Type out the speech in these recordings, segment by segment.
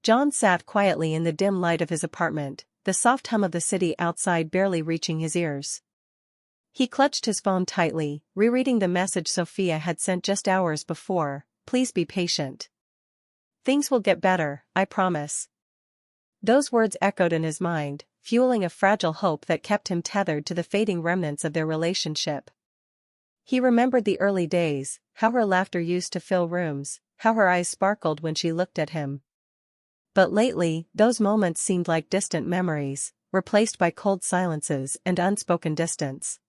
John sat quietly in the dim light of his apartment, the soft hum of the city outside barely reaching his ears. He clutched his phone tightly, rereading the message Sophia had sent just hours before. "Please be patient. Things will get better, I promise." Those words echoed in his mind, fueling a fragile hope that kept him tethered to the fading remnants of their relationship. He remembered the early days, how her laughter used to fill rooms, how her eyes sparkled when she looked at him. But lately, those moments seemed like distant memories, replaced by cold silences and unspoken distance.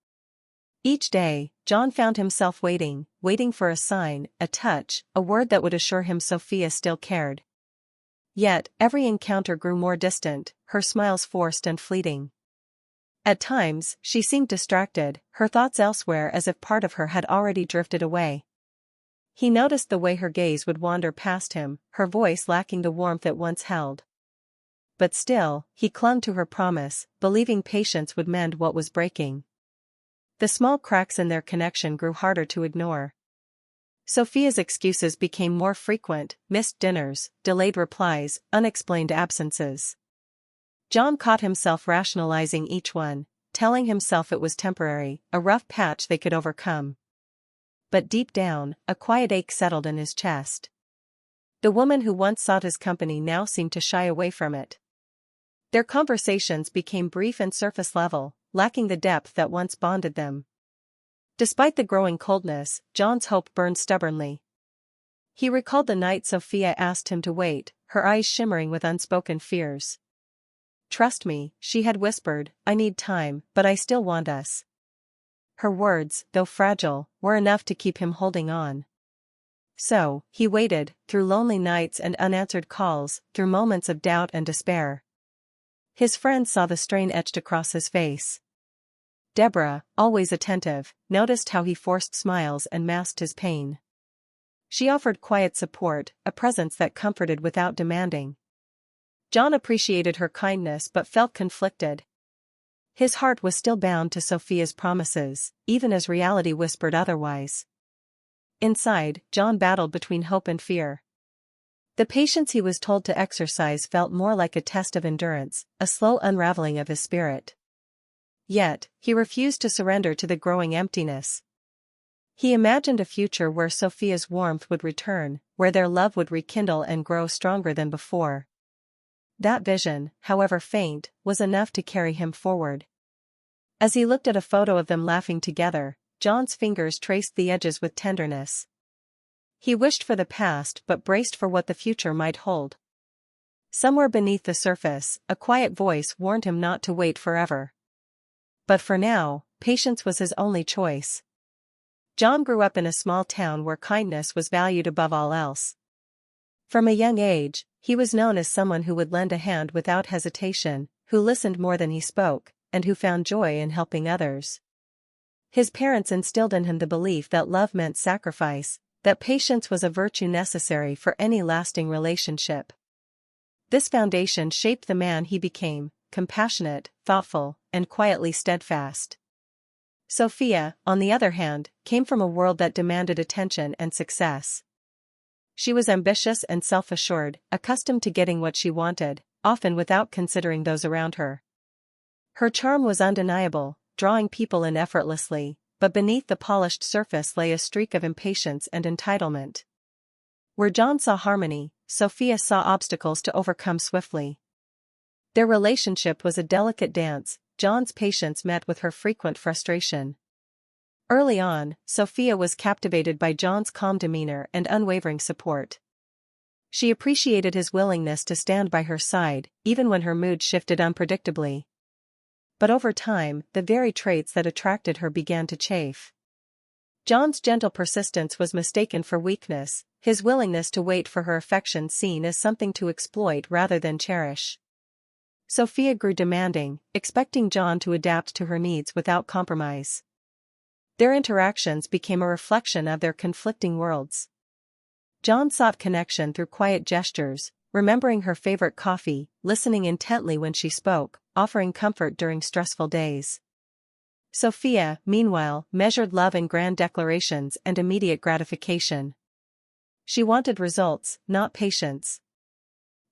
Each day, John found himself waiting for a sign, a touch, a word that would assure him Sophia still cared. Yet, every encounter grew more distant, her smiles forced and fleeting. At times, she seemed distracted, her thoughts elsewhere, as if part of her had already drifted away. He noticed the way her gaze would wander past him, her voice lacking the warmth it once held. But still, he clung to her promise, believing patience would mend what was breaking. The small cracks in their connection grew harder to ignore. Sophia's excuses became more frequent: missed dinners, delayed replies, unexplained absences. John caught himself rationalizing each one, telling himself it was temporary, a rough patch they could overcome. But deep down, a quiet ache settled in his chest. The woman who once sought his company now seemed to shy away from it. Their conversations became brief and surface level, lacking the depth that once bonded them. Despite the growing coldness, John's hope burned stubbornly. He recalled the night Sophia asked him to wait, her eyes shimmering with unspoken fears. "Trust me," she had whispered, "I need time, but I still want us." Her words, though fragile, were enough to keep him holding on. So, he waited, through lonely nights and unanswered calls, through moments of doubt and despair. His friends saw the strain etched across his face. Deborah, always attentive, noticed how he forced smiles and masked his pain. She offered quiet support, a presence that comforted without demanding. John appreciated her kindness but felt conflicted. His heart was still bound to Sophia's promises, even as reality whispered otherwise. Inside, John battled between hope and fear. The patience he was told to exercise felt more like a test of endurance, a slow unraveling of his spirit. Yet, he refused to surrender to the growing emptiness. He imagined a future where Sophia's warmth would return, where their love would rekindle and grow stronger than before. That vision, however faint, was enough to carry him forward. As he looked at a photo of them laughing together, John's fingers traced the edges with tenderness. He wished for the past but braced for what the future might hold. Somewhere beneath the surface, a quiet voice warned him not to wait forever. But for now, patience was his only choice. John grew up in a small town where kindness was valued above all else. From a young age, he was known as someone who would lend a hand without hesitation, who listened more than he spoke, and who found joy in helping others. His parents instilled in him the belief that love meant sacrifice, that patience was a virtue necessary for any lasting relationship. This foundation shaped the man he became, compassionate, thoughtful, and quietly steadfast. Sophia, on the other hand, came from a world that demanded attention and success. She was ambitious and self-assured, accustomed to getting what she wanted, often without considering those around her. Her charm was undeniable, drawing people in effortlessly, but beneath the polished surface lay a streak of impatience and entitlement. Where John saw harmony, Sophia saw obstacles to overcome swiftly. Their relationship was a delicate dance, John's patience met with her frequent frustration. Early on, Sophia was captivated by John's calm demeanor and unwavering support. She appreciated his willingness to stand by her side, even when her mood shifted unpredictably. But over time, the very traits that attracted her began to chafe. John's gentle persistence was mistaken for weakness, his willingness to wait for her affection seen as something to exploit rather than cherish. Sophia grew demanding, expecting John to adapt to her needs without compromise. Their interactions became a reflection of their conflicting worlds. John sought connection through quiet gestures, remembering her favorite coffee, listening intently when she spoke, offering comfort during stressful days. Sophia, meanwhile, measured love in grand declarations and immediate gratification. She wanted results, not patience.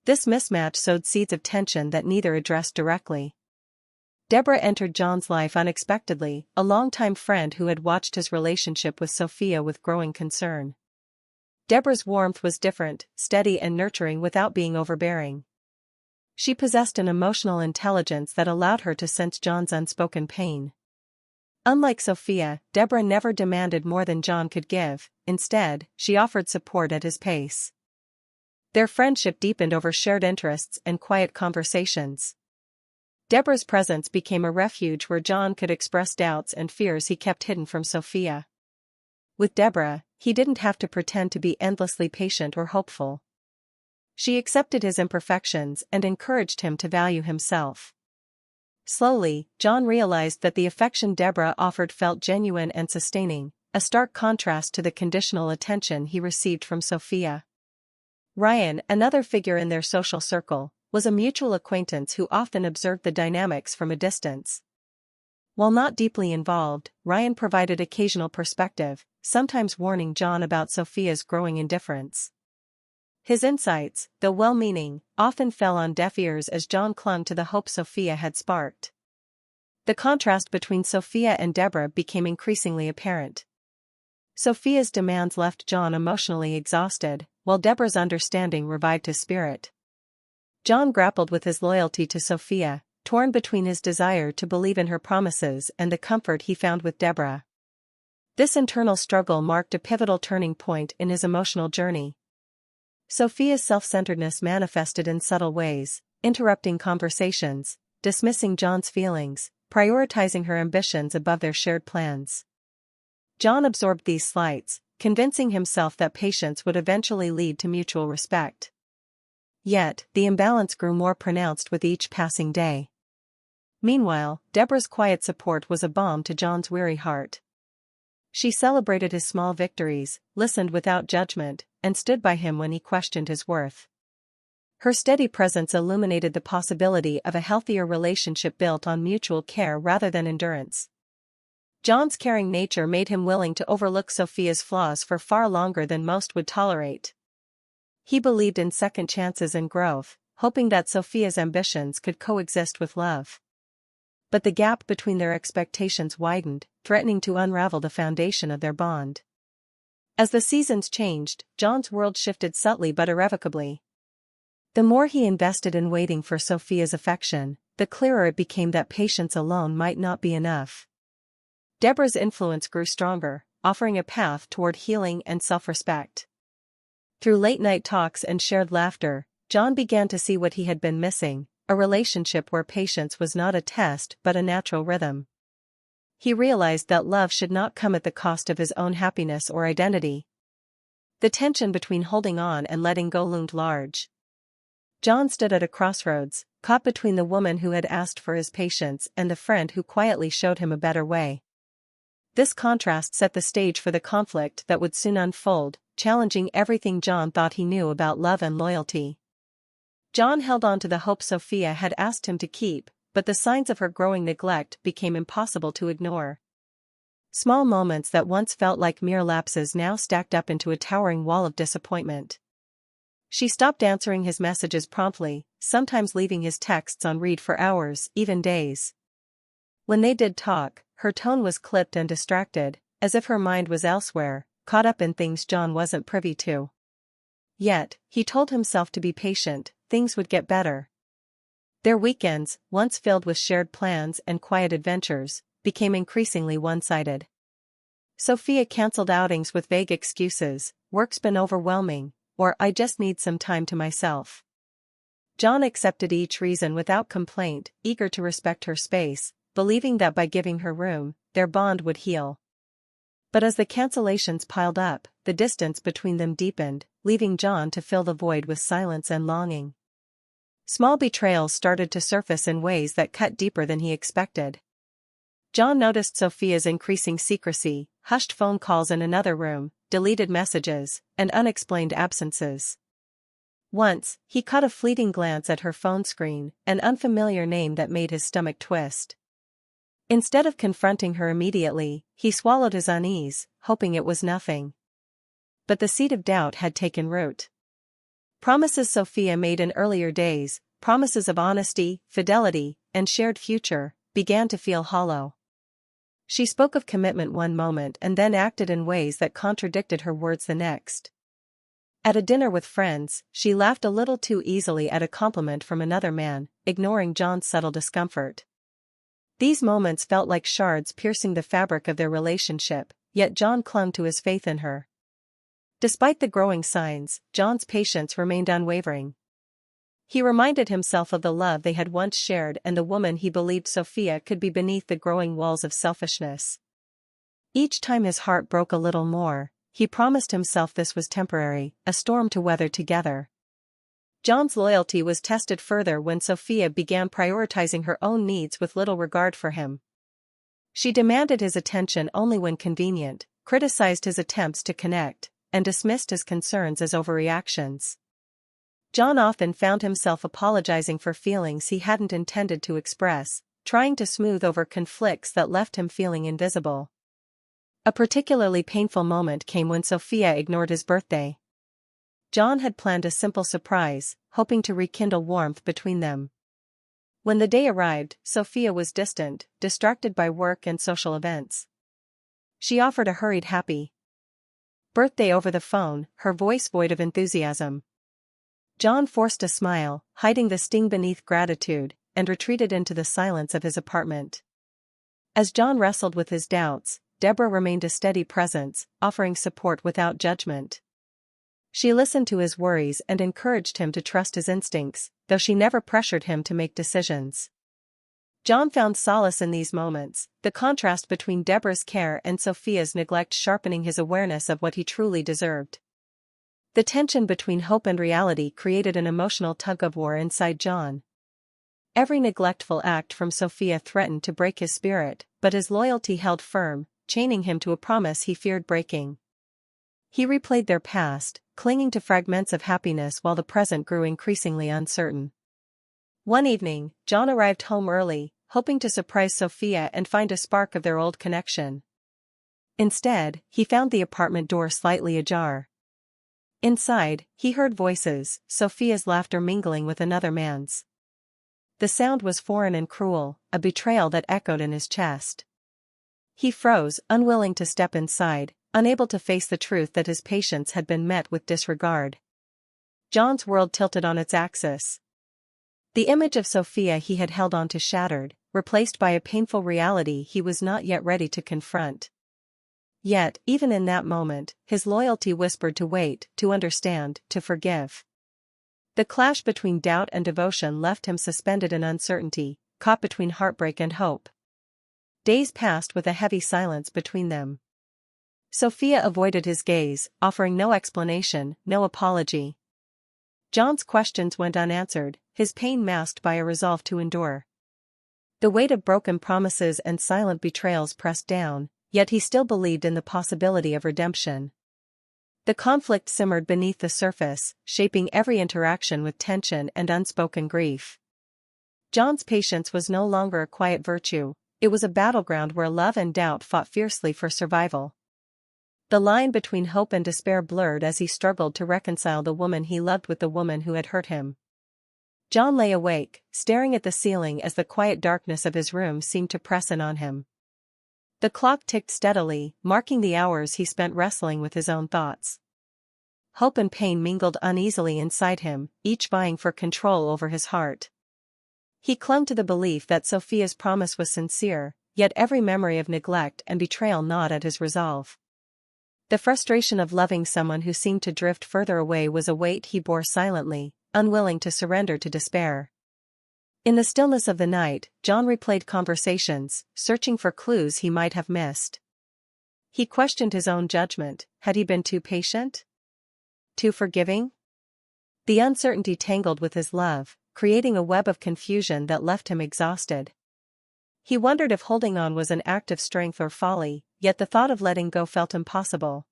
This mismatch sowed seeds of tension that neither addressed directly. Deborah entered John's life unexpectedly, a longtime friend who had watched his relationship with Sophia with growing concern. Deborah's warmth was different, steady and nurturing without being overbearing. She possessed an emotional intelligence that allowed her to sense John's unspoken pain. Unlike Sophia, Deborah never demanded more than John could give. Instead, she offered support at his pace. Their friendship deepened over shared interests and quiet conversations. Deborah's presence became a refuge where John could express doubts and fears he kept hidden from Sophia. With Deborah, he didn't have to pretend to be endlessly patient or hopeful. She accepted his imperfections and encouraged him to value himself. Slowly, John realized that the affection Deborah offered felt genuine and sustaining, a stark contrast to the conditional attention he received from Sophia. Ryan, another figure in their social circle, was a mutual acquaintance who often observed the dynamics from a distance. While not deeply involved, Ryan provided occasional perspective, sometimes warning John about Sophia's growing indifference. His insights, though well-meaning, often fell on deaf ears as John clung to the hope Sophia had sparked. The contrast between Sophia and Deborah became increasingly apparent. Sophia's demands left John emotionally exhausted, while Deborah's understanding revived his spirit. John grappled with his loyalty to Sophia, torn between his desire to believe in her promises and the comfort he found with Deborah. This internal struggle marked a pivotal turning point in his emotional journey. Sophia's self-centeredness manifested in subtle ways, interrupting conversations, dismissing John's feelings, prioritizing her ambitions above their shared plans. John absorbed these slights, convincing himself that patience would eventually lead to mutual respect. Yet, the imbalance grew more pronounced with each passing day. Meanwhile, Deborah's quiet support was a balm to John's weary heart. She celebrated his small victories, listened without judgment, and stood by him when he questioned his worth. Her steady presence illuminated the possibility of a healthier relationship built on mutual care rather than endurance. John's caring nature made him willing to overlook Sophia's flaws for far longer than most would tolerate. He believed in second chances and growth, hoping that Sophia's ambitions could coexist with love. But the gap between their expectations widened, threatening to unravel the foundation of their bond. As the seasons changed, John's world shifted subtly but irrevocably. The more he invested in waiting for Sophia's affection, the clearer it became that patience alone might not be enough. Deborah's influence grew stronger, offering a path toward healing and self-respect. Through late-night talks and shared laughter, John began to see what he had been missing, a relationship where patience was not a test but a natural rhythm. He realized that love should not come at the cost of his own happiness or identity. The tension between holding on and letting go loomed large. John stood at a crossroads, caught between the woman who had asked for his patience and the friend who quietly showed him a better way. This contrast set the stage for the conflict that would soon unfold, challenging everything John thought he knew about love and loyalty. John held on to the hope Sophia had asked him to keep, but the signs of her growing neglect became impossible to ignore. Small moments that once felt like mere lapses now stacked up into a towering wall of disappointment. She stopped answering his messages promptly, sometimes leaving his texts on read for hours, even days. When they did talk, her tone was clipped and distracted, as if her mind was elsewhere, caught up in things John wasn't privy to. Yet, he told himself to be patient, things would get better. Their weekends, once filled with shared plans and quiet adventures, became increasingly one-sided. Sophia canceled outings with vague excuses, "Work's been overwhelming," or "I just need some time to myself." John accepted each reason without complaint, eager to respect her space, believing that by giving her room, their bond would heal. But as the cancellations piled up, the distance between them deepened, leaving John to fill the void with silence and longing. Small betrayals started to surface in ways that cut deeper than he expected. John noticed Sophia's increasing secrecy, hushed phone calls in another room, deleted messages, and unexplained absences. Once, he caught a fleeting glance at her phone screen, an unfamiliar name that made his stomach twist. Instead of confronting her immediately, he swallowed his unease, hoping it was nothing. But the seed of doubt had taken root. Promises Sophia made in earlier days, promises of honesty, fidelity, and shared future, began to feel hollow. She spoke of commitment one moment and then acted in ways that contradicted her words the next. At a dinner with friends, she laughed a little too easily at a compliment from another man, ignoring John's subtle discomfort. These moments felt like shards piercing the fabric of their relationship, yet John clung to his faith in her. Despite the growing signs, John's patience remained unwavering. He reminded himself of the love they had once shared and the woman he believed Sophia could be beneath the growing walls of selfishness. Each time his heart broke a little more, he promised himself this was temporary, a storm to weather together. John's loyalty was tested further when Sophia began prioritizing her own needs with little regard for him. She demanded his attention only when convenient, criticized his attempts to connect, and dismissed his concerns as overreactions. John often found himself apologizing for feelings he hadn't intended to express, trying to smooth over conflicts that left him feeling invisible. A particularly painful moment came when Sophia ignored his birthday. John had planned a simple surprise, hoping to rekindle warmth between them. When the day arrived, Sophia was distant, distracted by work and social events. She offered a hurried happy birthday over the phone, her voice void of enthusiasm. John forced a smile, hiding the sting beneath gratitude, and retreated into the silence of his apartment. As John wrestled with his doubts, Deborah remained a steady presence, offering support without judgment. She listened to his worries and encouraged him to trust his instincts, though she never pressured him to make decisions. John found solace in these moments, the contrast between Deborah's care and Sophia's neglect sharpening his awareness of what he truly deserved. The tension between hope and reality created an emotional tug-of-war inside John. Every neglectful act from Sophia threatened to break his spirit, but his loyalty held firm, chaining him to a promise he feared breaking. He replayed their past, clinging to fragments of happiness while the present grew increasingly uncertain. One evening, John arrived home early, hoping to surprise Sophia and find a spark of their old connection. Instead, he found the apartment door slightly ajar. Inside, he heard voices, Sophia's laughter mingling with another man's. The sound was foreign and cruel, a betrayal that echoed in his chest. He froze, unwilling to step inside, unable to face the truth that his patience had been met with disregard. John's world tilted on its axis. The image of Sophia he had held on to shattered, replaced by a painful reality he was not yet ready to confront. Yet, even in that moment, his loyalty whispered to wait, to understand, to forgive. The clash between doubt and devotion left him suspended in uncertainty, caught between heartbreak and hope. Days passed with a heavy silence between them. Sophia avoided his gaze, offering no explanation, no apology. John's questions went unanswered, his pain masked by a resolve to endure. The weight of broken promises and silent betrayals pressed down, yet he still believed in the possibility of redemption. The conflict simmered beneath the surface, shaping every interaction with tension and unspoken grief. John's patience was no longer a quiet virtue, it was a battleground where love and doubt fought fiercely for survival. The line between hope and despair blurred as he struggled to reconcile the woman he loved with the woman who had hurt him. John lay awake, staring at the ceiling as the quiet darkness of his room seemed to press in on him. The clock ticked steadily, marking the hours he spent wrestling with his own thoughts. Hope and pain mingled uneasily inside him, each vying for control over his heart. He clung to the belief that Sophia's promise was sincere, yet every memory of neglect and betrayal gnawed at his resolve. The frustration of loving someone who seemed to drift further away was a weight he bore silently, unwilling to surrender to despair. In the stillness of the night, John replayed conversations, searching for clues he might have missed. He questioned his own judgment. Had he been too patient? Too forgiving? The uncertainty tangled with his love, creating a web of confusion that left him exhausted. He wondered if holding on was an act of strength or folly, yet the thought of letting go felt impossible.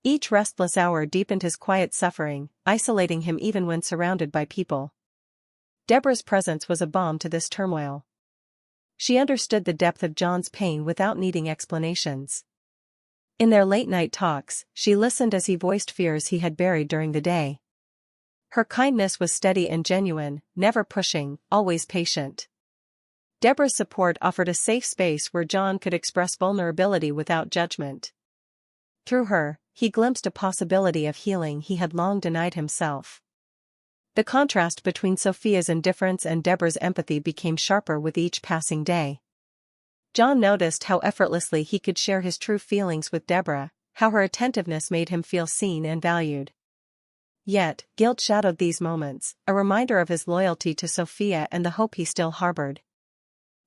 Each restless hour deepened his quiet suffering, isolating him even when surrounded by people. Deborah's presence was a balm to this turmoil. She understood the depth of John's pain without needing explanations. In their late-night talks, she listened as he voiced fears he had buried during the day. Her kindness was steady and genuine, never pushing, always patient. Deborah's support offered a safe space where John could express vulnerability without judgment. Through her, he glimpsed a possibility of healing he had long denied himself. The contrast between Sophia's indifference and Deborah's empathy became sharper with each passing day. John noticed how effortlessly he could share his true feelings with Deborah, how her attentiveness made him feel seen and valued. Yet, guilt shadowed these moments, a reminder of his loyalty to Sophia and the hope he still harbored.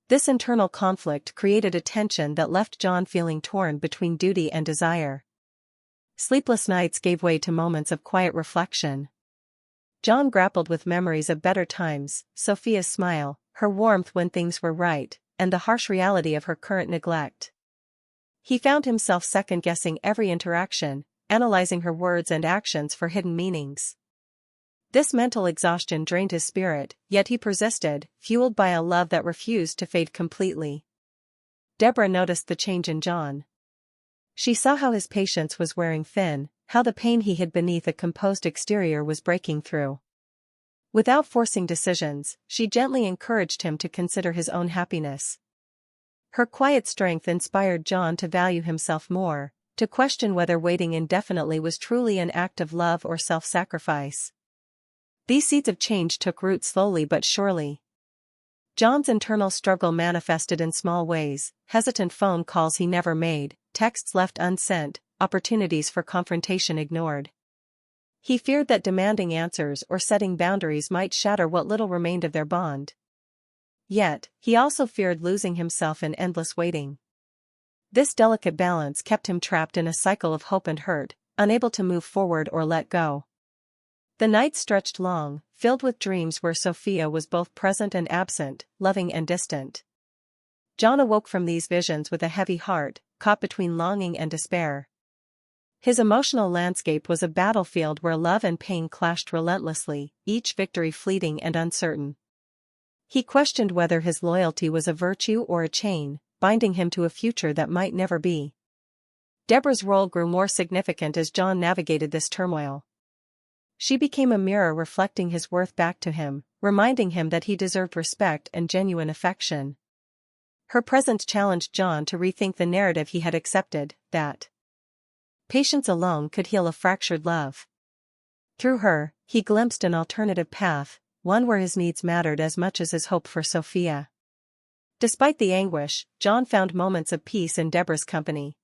This internal conflict created a tension that left John feeling torn between duty and desire. Sleepless nights gave way to moments of quiet reflection. John grappled with memories of better times, Sophia's smile, her warmth when things were right, and the harsh reality of her current neglect. He found himself second-guessing every interaction, analyzing her words and actions for hidden meanings. This mental exhaustion drained his spirit, yet he persisted, fueled by a love that refused to fade completely. Deborah noticed the change in John. She saw how his patience was wearing thin, how the pain he hid beneath a composed exterior was breaking through. Without forcing decisions, she gently encouraged him to consider his own happiness. Her quiet strength inspired John to value himself more, to question whether waiting indefinitely was truly an act of love or self-sacrifice. These seeds of change took root slowly but surely. John's internal struggle manifested in small ways: hesitant phone calls he never made, texts left unsent, opportunities for confrontation ignored. He feared that demanding answers or setting boundaries might shatter what little remained of their bond. Yet, he also feared losing himself in endless waiting. This delicate balance kept him trapped in a cycle of hope and hurt, unable to move forward or let go. The nights stretched long, filled with dreams where Sophia was both present and absent, loving and distant. John awoke from these visions with a heavy heart, caught between longing and despair. His emotional landscape was a battlefield where love and pain clashed relentlessly, each victory fleeting and uncertain. He questioned whether his loyalty was a virtue or a chain, binding him to a future that might never be. Deborah's role grew more significant as John navigated this turmoil. She became a mirror reflecting his worth back to him, reminding him that he deserved respect and genuine affection. Her presence challenged John to rethink the narrative he had accepted, that patience alone could heal a fractured love. Through her, he glimpsed an alternative path, one where his needs mattered as much as his hope for Sophia. Despite the anguish, John found moments of peace in Deborah's company.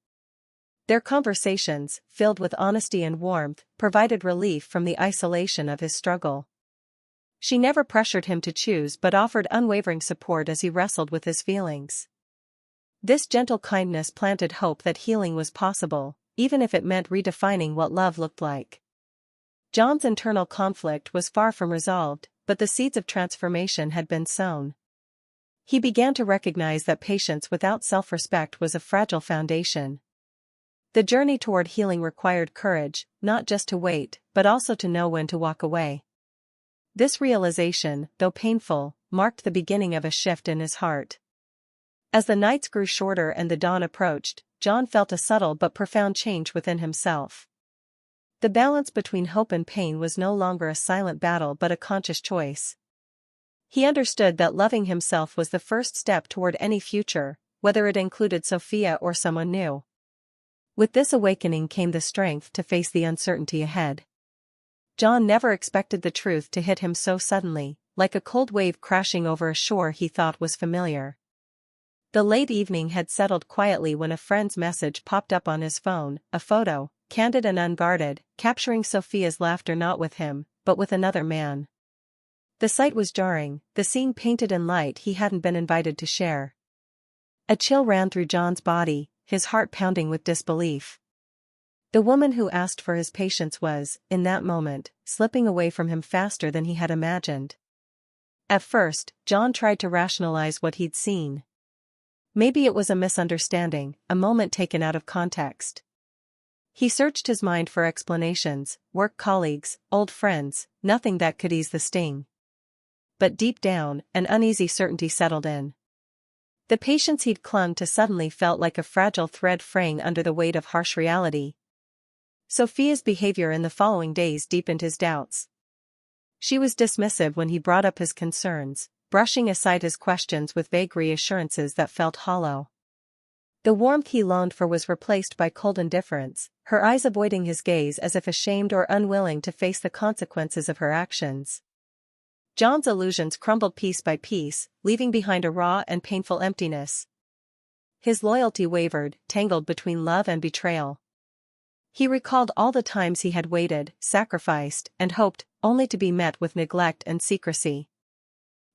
Their conversations, filled with honesty and warmth, provided relief from the isolation of his struggle. She never pressured him to choose but offered unwavering support as he wrestled with his feelings. This gentle kindness planted hope that healing was possible, even if it meant redefining what love looked like. John's internal conflict was far from resolved, but the seeds of transformation had been sown. He began to recognize that patience without self-respect was a fragile foundation. The journey toward healing required courage, not just to wait, but also to know when to walk away. This realization, though painful, marked the beginning of a shift in his heart. As the nights grew shorter and the dawn approached, John felt a subtle but profound change within himself. The balance between hope and pain was no longer a silent battle but a conscious choice. He understood that loving himself was the first step toward any future, whether it included Sophia or someone new. With this awakening came the strength to face the uncertainty ahead. John never expected the truth to hit him so suddenly, like a cold wave crashing over a shore he thought was familiar. The late evening had settled quietly when a friend's message popped up on his phone, a photo, candid and unguarded, capturing Sophia's laughter not with him, but with another man. The sight was jarring, the scene painted in light he hadn't been invited to share. A chill ran through John's body, his heart pounding with disbelief. The woman who asked for his patience was, in that moment, slipping away from him faster than he had imagined. At first, John tried to rationalize what he'd seen. Maybe it was a misunderstanding, a moment taken out of context. He searched his mind for explanations, work colleagues, old friends, nothing that could ease the sting. But deep down, an uneasy certainty settled in. The patience he'd clung to suddenly felt like a fragile thread fraying under the weight of harsh reality. Sophia's behavior in the following days deepened his doubts. She was dismissive when he brought up his concerns, brushing aside his questions with vague reassurances that felt hollow. The warmth he longed for was replaced by cold indifference, her eyes avoiding his gaze as if ashamed or unwilling to face the consequences of her actions. John's illusions crumbled piece by piece, leaving behind a raw and painful emptiness. His loyalty wavered, tangled between love and betrayal. He recalled all the times he had waited, sacrificed, and hoped, only to be met with neglect and secrecy.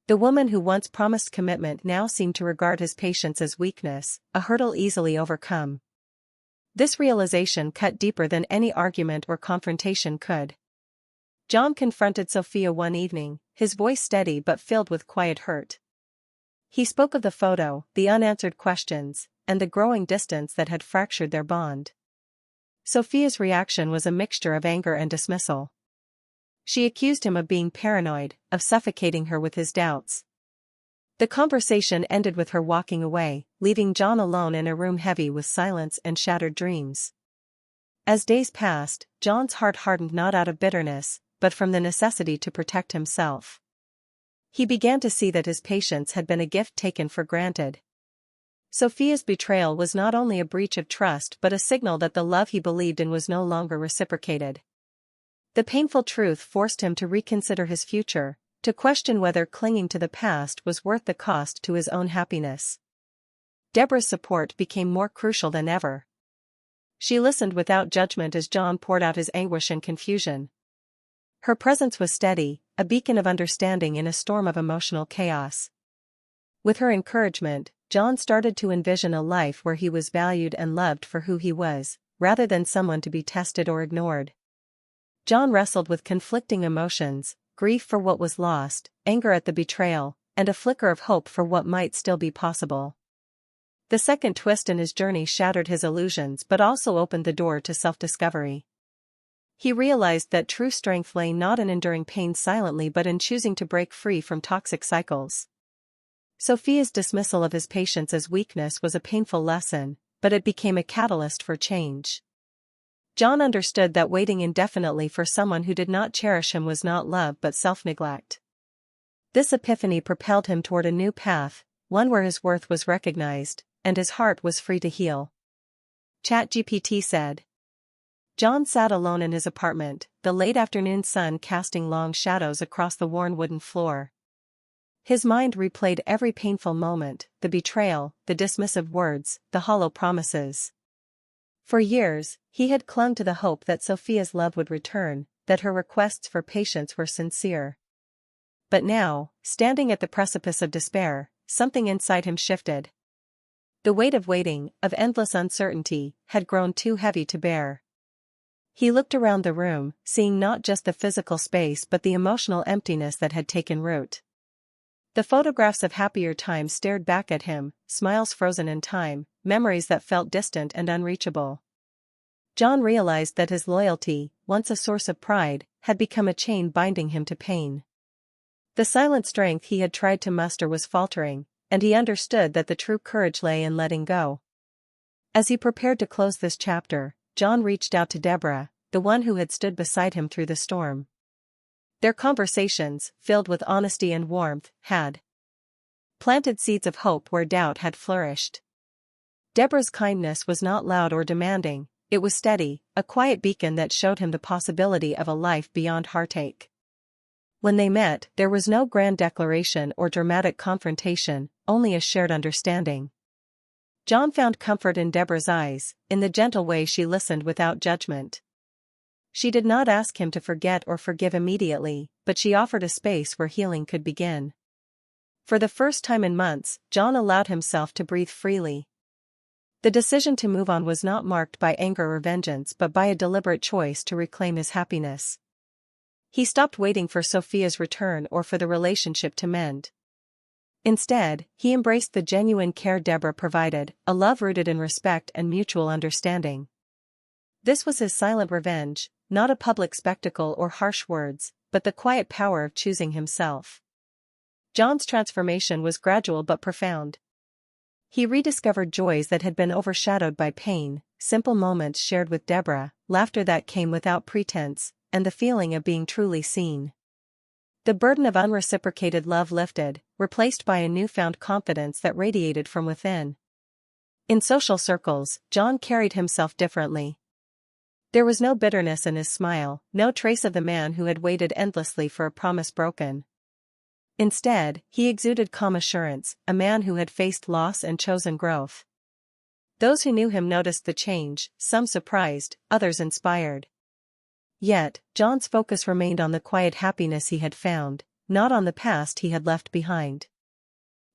The woman who once promised commitment now seemed to regard his patience as weakness, a hurdle easily overcome. This realization cut deeper than any argument or confrontation could. John confronted Sophia one evening, his voice steady but filled with quiet hurt. He spoke of the photo, the unanswered questions, and the growing distance that had fractured their bond. Sophia's reaction was a mixture of anger and dismissal. She accused him of being paranoid, of suffocating her with his doubts. The conversation ended with her walking away, leaving John alone in a room heavy with silence and shattered dreams. As days passed, John's heart hardened not out of bitterness, but from the necessity to protect himself. He began to see that his patience had been a gift taken for granted. Sophia's betrayal was not only a breach of trust but a signal that the love he believed in was no longer reciprocated. The painful truth forced him to reconsider his future, to question whether clinging to the past was worth the cost to his own happiness. Deborah's support became more crucial than ever. She listened without judgment as John poured out his anguish and confusion. Her presence was steady, a beacon of understanding in a storm of emotional chaos. With her encouragement, John started to envision a life where he was valued and loved for who he was, rather than someone to be tested or ignored. John wrestled with conflicting emotions, grief for what was lost, anger at the betrayal, and a flicker of hope for what might still be possible. The second twist in his journey shattered his illusions but also opened the door to self-discovery. He realized that true strength lay not in enduring pain silently but in choosing to break free from toxic cycles. Sophia's dismissal of his patience as weakness was a painful lesson, but it became a catalyst for change. John understood that waiting indefinitely for someone who did not cherish him was not love but self-neglect. This epiphany propelled him toward a new path, one where his worth was recognized, and his heart was free to heal. ChatGPT said. John sat alone in his apartment, the late afternoon sun casting long shadows across the worn wooden floor. His mind replayed every painful moment, the betrayal, the dismissive words, the hollow promises. For years, he had clung to the hope that Sophia's love would return, that her requests for patience were sincere. But now, standing at the precipice of despair, something inside him shifted. The weight of waiting, of endless uncertainty, had grown too heavy to bear. He looked around the room, seeing not just the physical space but the emotional emptiness that had taken root. The photographs of happier times stared back at him, smiles frozen in time, memories that felt distant and unreachable. John realized that his loyalty, once a source of pride, had become a chain binding him to pain. The silent strength he had tried to muster was faltering, and he understood that the true courage lay in letting go. As he prepared to close this chapter, John reached out to Deborah, the one who had stood beside him through the storm. Their conversations, filled with honesty and warmth, had planted seeds of hope where doubt had flourished. Deborah's kindness was not loud or demanding, it was steady, a quiet beacon that showed him the possibility of a life beyond heartache. When they met, there was no grand declaration or dramatic confrontation, only a shared understanding. John found comfort in Deborah's eyes, in the gentle way she listened without judgment. She did not ask him to forget or forgive immediately, but she offered a space where healing could begin. For the first time in months, John allowed himself to breathe freely. The decision to move on was not marked by anger or vengeance but by a deliberate choice to reclaim his happiness. He stopped waiting for Sophia's return or for the relationship to mend. Instead, he embraced the genuine care Deborah provided, a love rooted in respect and mutual understanding. This was his silent revenge, not a public spectacle or harsh words, but the quiet power of choosing himself. John's transformation was gradual but profound. He rediscovered joys that had been overshadowed by pain, simple moments shared with Deborah, laughter that came without pretense, and the feeling of being truly seen. The burden of unreciprocated love lifted, replaced by a newfound confidence that radiated from within. In social circles, John carried himself differently. There was no bitterness in his smile, no trace of the man who had waited endlessly for a promise broken. Instead, he exuded calm assurance, a man who had faced loss and chosen growth. Those who knew him noticed the change, some surprised, others inspired. Yet, John's focus remained on the quiet happiness he had found, not on the past he had left behind.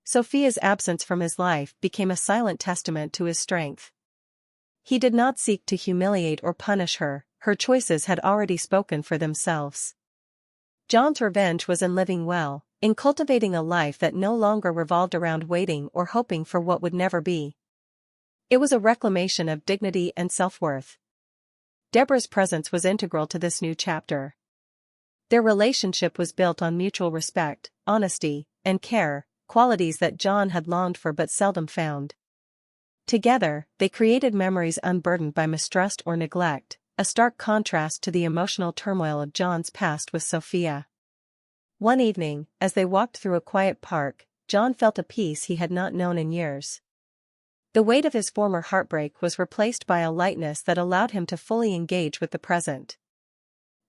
Sophia's absence from his life became a silent testament to his strength. He did not seek to humiliate or punish her, her choices had already spoken for themselves. John's revenge was in living well, in cultivating a life that no longer revolved around waiting or hoping for what would never be. It was a reclamation of dignity and self-worth. Deborah's presence was integral to this new chapter. Their relationship was built on mutual respect, honesty, and care, qualities that John had longed for but seldom found. Together, they created memories unburdened by mistrust or neglect, a stark contrast to the emotional turmoil of John's past with Sophia. One evening, as they walked through a quiet park, John felt a peace he had not known in years. The weight of his former heartbreak was replaced by a lightness that allowed him to fully engage with the present.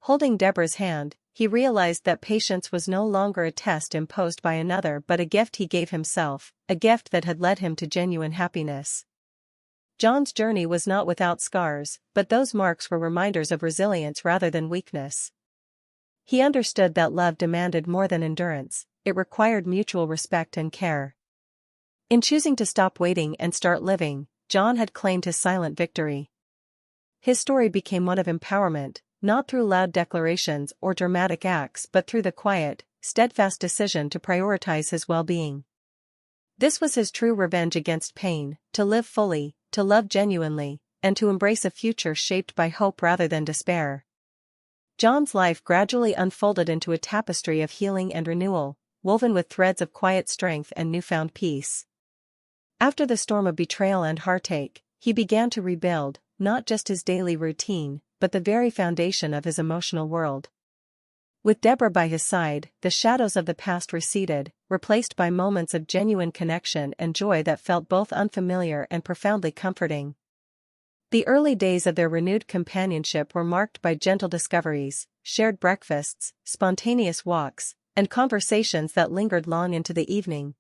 Holding Deborah's hand, he realized that patience was no longer a test imposed by another but a gift he gave himself, a gift that had led him to genuine happiness. John's journey was not without scars, but those marks were reminders of resilience rather than weakness. He understood that love demanded more than endurance, it required mutual respect and care. In choosing to stop waiting and start living, John had claimed his silent victory. His story became one of empowerment, not through loud declarations or dramatic acts but through the quiet, steadfast decision to prioritize his well-being. This was his true revenge against pain, to live fully, to love genuinely, and to embrace a future shaped by hope rather than despair. John's life gradually unfolded into a tapestry of healing and renewal, woven with threads of quiet strength and newfound peace. After the storm of betrayal and heartache, he began to rebuild, not just his daily routine, but the very foundation of his emotional world. With Deborah by his side, the shadows of the past receded, replaced by moments of genuine connection and joy that felt both unfamiliar and profoundly comforting. The early days of their renewed companionship were marked by gentle discoveries, shared breakfasts, spontaneous walks, and conversations that lingered long into the evening.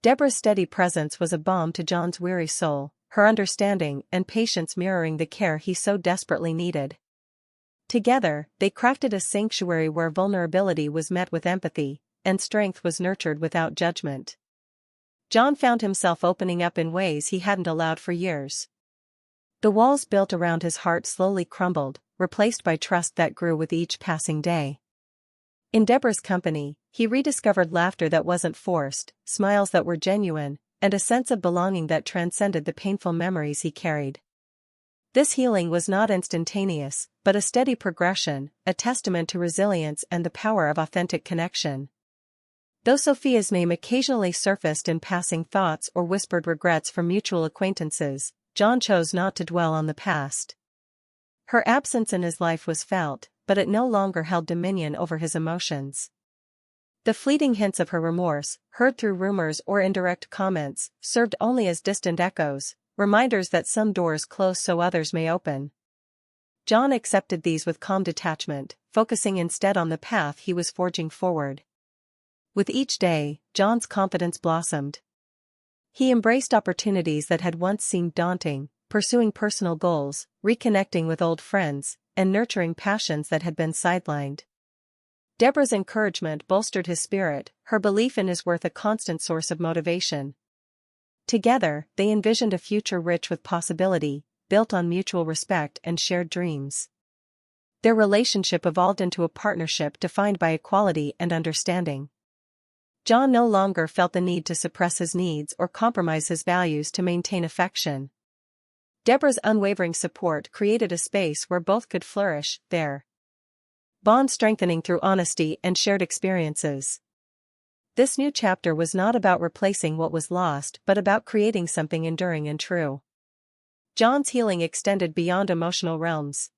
Deborah's steady presence was a balm to John's weary soul, her understanding and patience mirroring the care he so desperately needed. Together, they crafted a sanctuary where vulnerability was met with empathy, and strength was nurtured without judgment. John found himself opening up in ways he hadn't allowed for years. The walls built around his heart slowly crumbled, replaced by trust that grew with each passing day. In Deborah's company, he rediscovered laughter that wasn't forced, smiles that were genuine, and a sense of belonging that transcended the painful memories he carried. This healing was not instantaneous, but a steady progression, a testament to resilience and the power of authentic connection. Though Sophia's name occasionally surfaced in passing thoughts or whispered regrets from mutual acquaintances, John chose not to dwell on the past. Her absence in his life was felt, but it no longer held dominion over his emotions. The fleeting hints of her remorse, heard through rumors or indirect comments, served only as distant echoes, reminders that some doors close so others may open. John accepted these with calm detachment, focusing instead on the path he was forging forward. With each day, John's confidence blossomed. He embraced opportunities that had once seemed daunting, pursuing personal goals, reconnecting with old friends, and nurturing passions that had been sidelined. Deborah's encouragement bolstered his spirit, her belief in his worth a constant source of motivation. Together, they envisioned a future rich with possibility, built on mutual respect and shared dreams. Their relationship evolved into a partnership defined by equality and understanding. John no longer felt the need to suppress his needs or compromise his values to maintain affection. Deborah's unwavering support created a space where both could flourish, their bond strengthening through honesty and shared experiences. This new chapter was not about replacing what was lost but about creating something enduring and true. John's healing extended beyond emotional realms.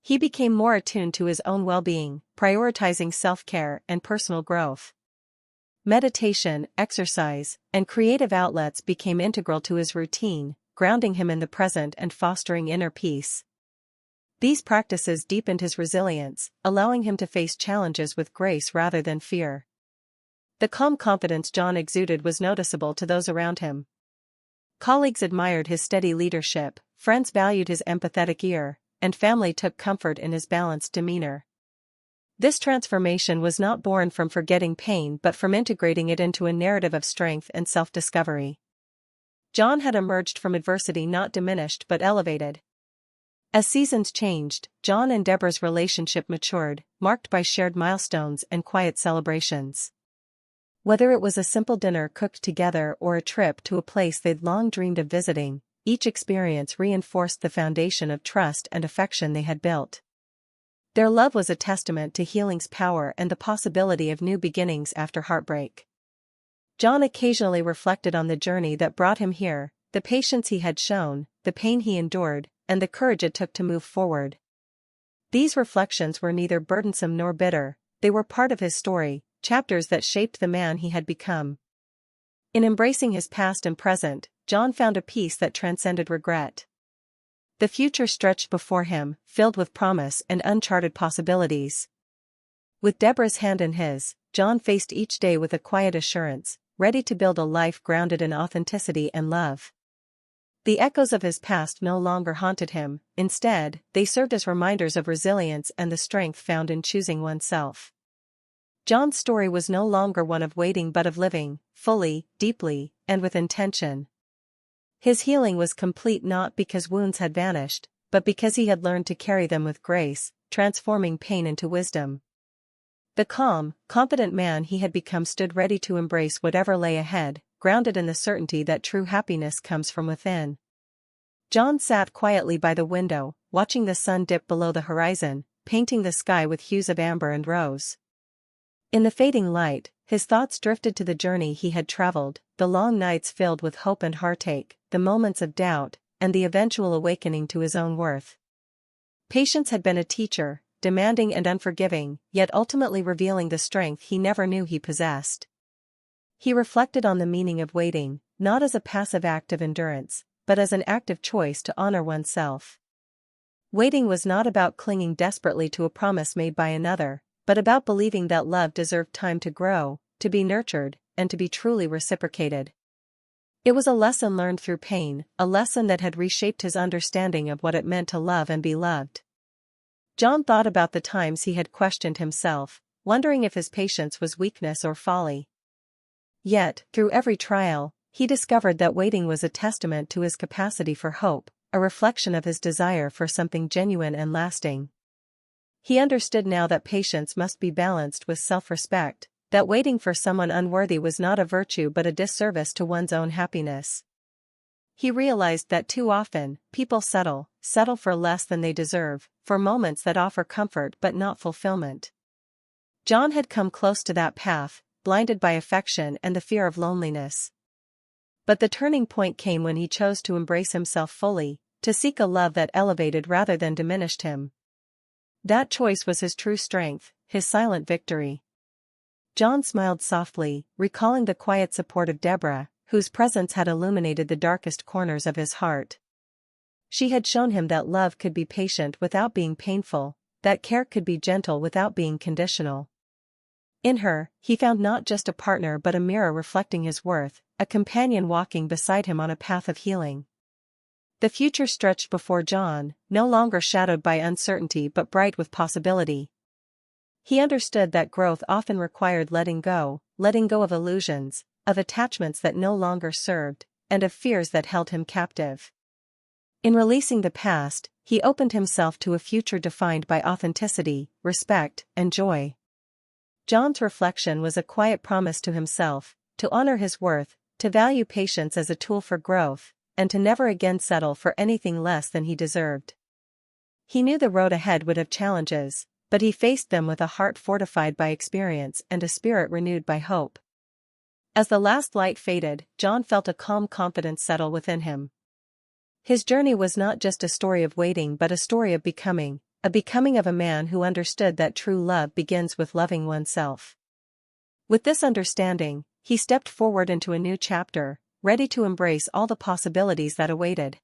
He became more attuned to his own well-being, prioritizing self-care and personal growth. Meditation, exercise, and creative outlets became integral to his routine, grounding him in the present and fostering inner peace. These practices deepened his resilience, allowing him to face challenges with grace rather than fear. The calm confidence John exuded was noticeable to those around him. Colleagues admired his steady leadership, friends valued his empathetic ear, and family took comfort in his balanced demeanor. This transformation was not born from forgetting pain but from integrating it into a narrative of strength and self-discovery. John had emerged from adversity not diminished but elevated. As seasons changed, John and Deborah's relationship matured, marked by shared milestones and quiet celebrations. Whether it was a simple dinner cooked together or a trip to a place they'd long dreamed of visiting, each experience reinforced the foundation of trust and affection they had built. Their love was a testament to healing's power and the possibility of new beginnings after heartbreak. John occasionally reflected on the journey that brought him here, the patience he had shown, the pain he endured, and the courage it took to move forward. These reflections were neither burdensome nor bitter, they were part of his story, chapters that shaped the man he had become. In embracing his past and present, John found a peace that transcended regret. The future stretched before him, filled with promise and uncharted possibilities. With Deborah's hand in his, John faced each day with a quiet assurance, ready to build a life grounded in authenticity and love. The echoes of his past no longer haunted him, instead, they served as reminders of resilience and the strength found in choosing oneself. John's story was no longer one of waiting but of living, fully, deeply, and with intention. His healing was complete not because wounds had vanished, but because he had learned to carry them with grace, transforming pain into wisdom. The calm, confident man he had become stood ready to embrace whatever lay ahead, grounded in the certainty that true happiness comes from within. John sat quietly by the window, watching the sun dip below the horizon, painting the sky with hues of amber and rose. In the fading light, his thoughts drifted to the journey he had traveled, the long nights filled with hope and heartache, the moments of doubt, and the eventual awakening to his own worth. Patience had been a teacher, demanding and unforgiving, yet ultimately revealing the strength he never knew he possessed. He reflected on the meaning of waiting, not as a passive act of endurance, but as an active choice to honor oneself. Waiting was not about clinging desperately to a promise made by another, but about believing that love deserved time to grow, to be nurtured, and to be truly reciprocated. It was a lesson learned through pain, a lesson that had reshaped his understanding of what it meant to love and be loved. John thought about the times he had questioned himself, wondering if his patience was weakness or folly. Yet, through every trial, he discovered that waiting was a testament to his capacity for hope, a reflection of his desire for something genuine and lasting. He understood now that patience must be balanced with self-respect, that waiting for someone unworthy was not a virtue but a disservice to one's own happiness. He realized that too often, people settle for less than they deserve, for moments that offer comfort but not fulfillment. John had come close to that path, blinded by affection and the fear of loneliness. But the turning point came when he chose to embrace himself fully, to seek a love that elevated rather than diminished him. That choice was his true strength, his silent victory. John smiled softly, recalling the quiet support of Deborah, whose presence had illuminated the darkest corners of his heart. She had shown him that love could be patient without being painful, that care could be gentle without being conditional. In her, he found not just a partner but a mirror reflecting his worth, a companion walking beside him on a path of healing. The future stretched before John, no longer shadowed by uncertainty but bright with possibility. He understood that growth often required letting go of illusions, of attachments that no longer served, and of fears that held him captive. In releasing the past, he opened himself to a future defined by authenticity, respect, and joy. John's reflection was a quiet promise to himself, to honor his worth, to value patience as a tool for growth, and to never again settle for anything less than he deserved. He knew the road ahead would have challenges, but he faced them with a heart fortified by experience and a spirit renewed by hope. As the last light faded, John felt a calm confidence settle within him. His journey was not just a story of waiting but a story of becoming, a becoming of a man who understood that true love begins with loving oneself. With this understanding, he stepped forward into a new chapter, ready to embrace all the possibilities that awaited.